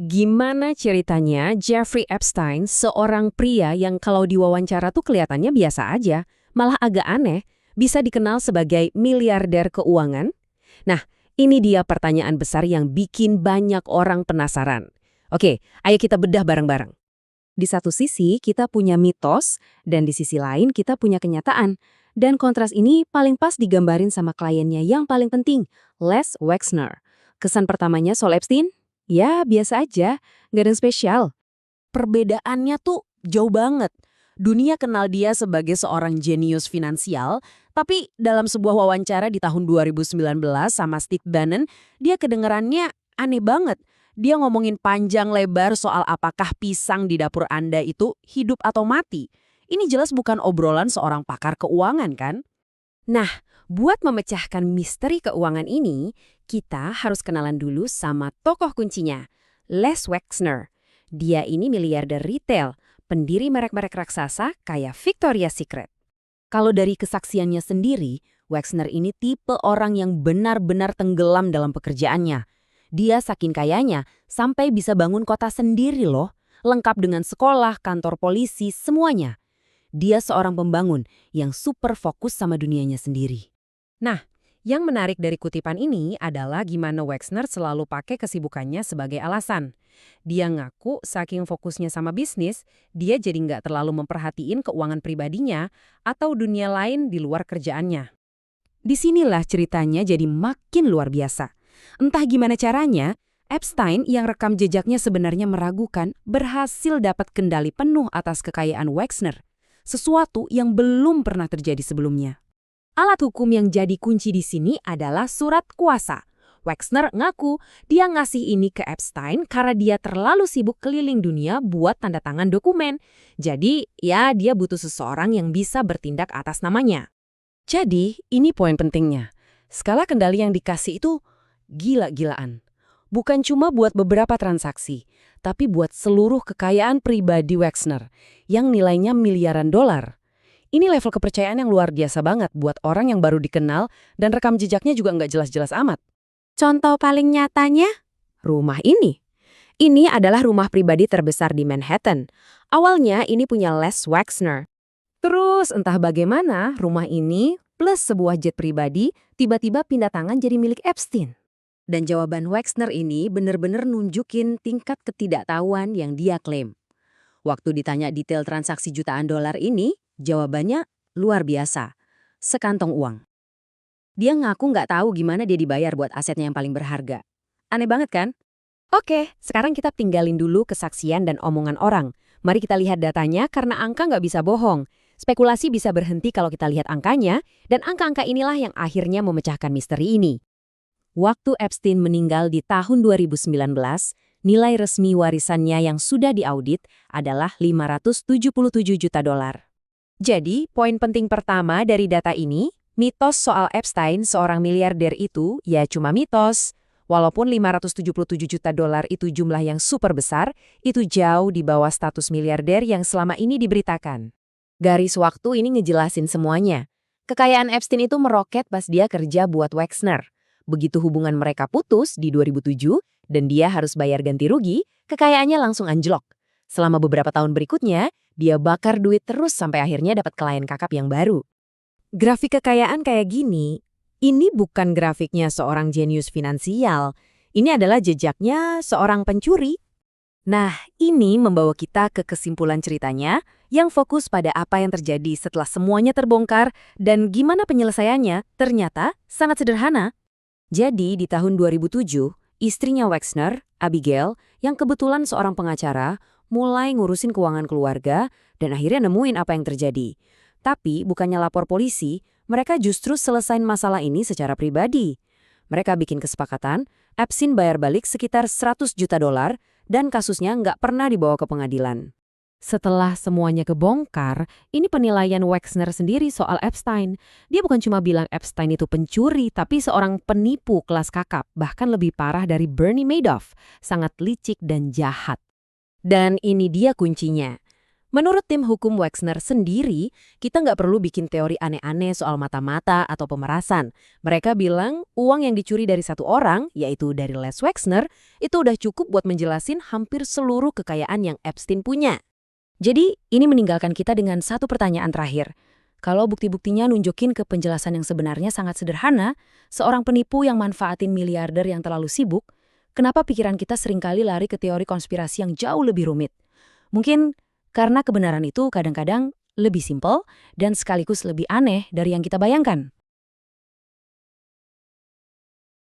Gimana ceritanya Jeffrey Epstein, seorang pria yang kalau diwawancara tuh kelihatannya biasa aja, malah agak aneh, bisa dikenal sebagai miliarder keuangan? Nah, ini dia pertanyaan besar yang bikin banyak orang penasaran. Oke, ayo kita bedah bareng-bareng. Di satu sisi kita punya mitos, dan di sisi lain kita punya kenyataan. Dan kontras ini paling pas digambarin sama kliennya yang paling penting, Les Wexner. Kesan pertamanya soal Epstein? Ya, biasa aja, nggak ada yang spesial. Perbedaannya tuh jauh banget. Dunia kenal dia sebagai seorang jenius finansial, tapi dalam sebuah wawancara di tahun 2019 sama Steve Bannon, dia kedengerannya aneh banget. Dia ngomongin panjang lebar soal apakah pisang di dapur Anda itu hidup atau mati. Ini jelas bukan obrolan seorang pakar keuangan, kan? Nah, buat memecahkan misteri keuangan ini, kita harus kenalan dulu sama tokoh kuncinya, Les Wexner. Dia ini miliarder retail, pendiri merek-merek raksasa kayak Victoria's Secret. Kalau dari kesaksiannya sendiri, Wexner ini tipe orang yang benar-benar tenggelam dalam pekerjaannya. Dia saking kayanya sampai bisa bangun kota sendiri loh, lengkap dengan sekolah, kantor polisi, semuanya. Dia seorang pembangun yang super fokus sama dunianya sendiri. Nah, yang menarik dari kutipan ini adalah gimana Wexner selalu pakai kesibukannya sebagai alasan. Dia ngaku saking fokusnya sama bisnis, dia jadi nggak terlalu memperhatiin keuangan pribadinya atau dunia lain di luar kerjaannya. Disinilah ceritanya jadi makin luar biasa. Entah gimana caranya, Epstein yang rekam jejaknya sebenarnya meragukan berhasil dapat kendali penuh atas kekayaan Wexner. Sesuatu yang belum pernah terjadi sebelumnya. Alat hukum yang jadi kunci di sini adalah surat kuasa. Wexner ngaku dia ngasih ini ke Epstein karena dia terlalu sibuk keliling dunia buat tanda tangan dokumen. Jadi, ya dia butuh seseorang yang bisa bertindak atas namanya. Jadi, ini poin pentingnya. Skala kendali yang dikasih itu gila-gilaan. Bukan cuma buat beberapa transaksi, tapi buat seluruh kekayaan pribadi Wexner yang nilainya miliaran dolar. Ini level kepercayaan yang luar biasa banget buat orang yang baru dikenal dan rekam jejaknya juga nggak jelas-jelas amat. Contoh paling nyatanya, rumah ini. Ini adalah rumah pribadi terbesar di Manhattan. Awalnya ini punya Les Wexner. Terus entah bagaimana rumah ini plus sebuah jet pribadi tiba-tiba pindah tangan jadi milik Epstein. Dan jawaban Wexner ini benar-benar nunjukin tingkat ketidaktahuan yang dia klaim. Waktu ditanya detail transaksi jutaan dolar ini, jawabannya luar biasa. Sekantong uang. Dia ngaku nggak tahu gimana dia dibayar buat asetnya yang paling berharga. Aneh banget kan? Oke, sekarang kita tinggalin dulu kesaksian dan omongan orang. Mari kita lihat datanya karena angka nggak bisa bohong. Spekulasi bisa berhenti kalau kita lihat angkanya, dan angka-angka inilah yang akhirnya memecahkan misteri ini. Waktu Epstein meninggal di tahun 2019, nilai resmi warisannya yang sudah diaudit adalah 577 juta dolar. Jadi, poin penting pertama dari data ini, mitos soal Epstein seorang miliarder itu ya cuma mitos. Walaupun 577 juta dolar itu jumlah yang super besar, itu jauh di bawah status miliarder yang selama ini diberitakan. Garis waktu ini ngejelasin semuanya. Kekayaan Epstein itu meroket pas dia kerja buat Wexner. Begitu hubungan mereka putus di 2007 dan dia harus bayar ganti rugi, kekayaannya langsung anjlok. Selama beberapa tahun berikutnya, dia bakar duit terus sampai akhirnya dapat klien kakap yang baru. Grafik kekayaan kayak gini, ini bukan grafiknya seorang jenius finansial. Ini adalah jejaknya seorang pencuri. Nah, ini membawa kita ke kesimpulan ceritanya yang fokus pada apa yang terjadi setelah semuanya terbongkar dan gimana penyelesaiannya ternyata sangat sederhana. Jadi, di tahun 2007, istrinya Wexner, Abigail, yang kebetulan seorang pengacara, mulai ngurusin keuangan keluarga dan akhirnya nemuin apa yang terjadi. Tapi, bukannya lapor polisi, mereka justru selesain masalah ini secara pribadi. Mereka bikin kesepakatan, Epstein bayar balik sekitar 100 juta dolar dan kasusnya nggak pernah dibawa ke pengadilan. Setelah semuanya kebongkar, ini penilaian Wexner sendiri soal Epstein. Dia bukan cuma bilang Epstein itu pencuri, tapi seorang penipu kelas kakap, bahkan lebih parah dari Bernie Madoff, sangat licik dan jahat. Dan ini dia kuncinya. Menurut tim hukum Wexner sendiri, kita nggak perlu bikin teori aneh-aneh soal mata-mata atau pemerasan. Mereka bilang uang yang dicuri dari satu orang, yaitu dari Les Wexner, itu udah cukup buat menjelasin hampir seluruh kekayaan yang Epstein punya. Jadi, ini meninggalkan kita dengan satu pertanyaan terakhir. Kalau bukti-buktinya nunjukin ke penjelasan yang sebenarnya sangat sederhana, seorang penipu yang manfaatin miliarder yang terlalu sibuk, kenapa pikiran kita seringkali lari ke teori konspirasi yang jauh lebih rumit? Mungkin karena kebenaran itu kadang-kadang lebih simpel dan sekaligus lebih aneh dari yang kita bayangkan.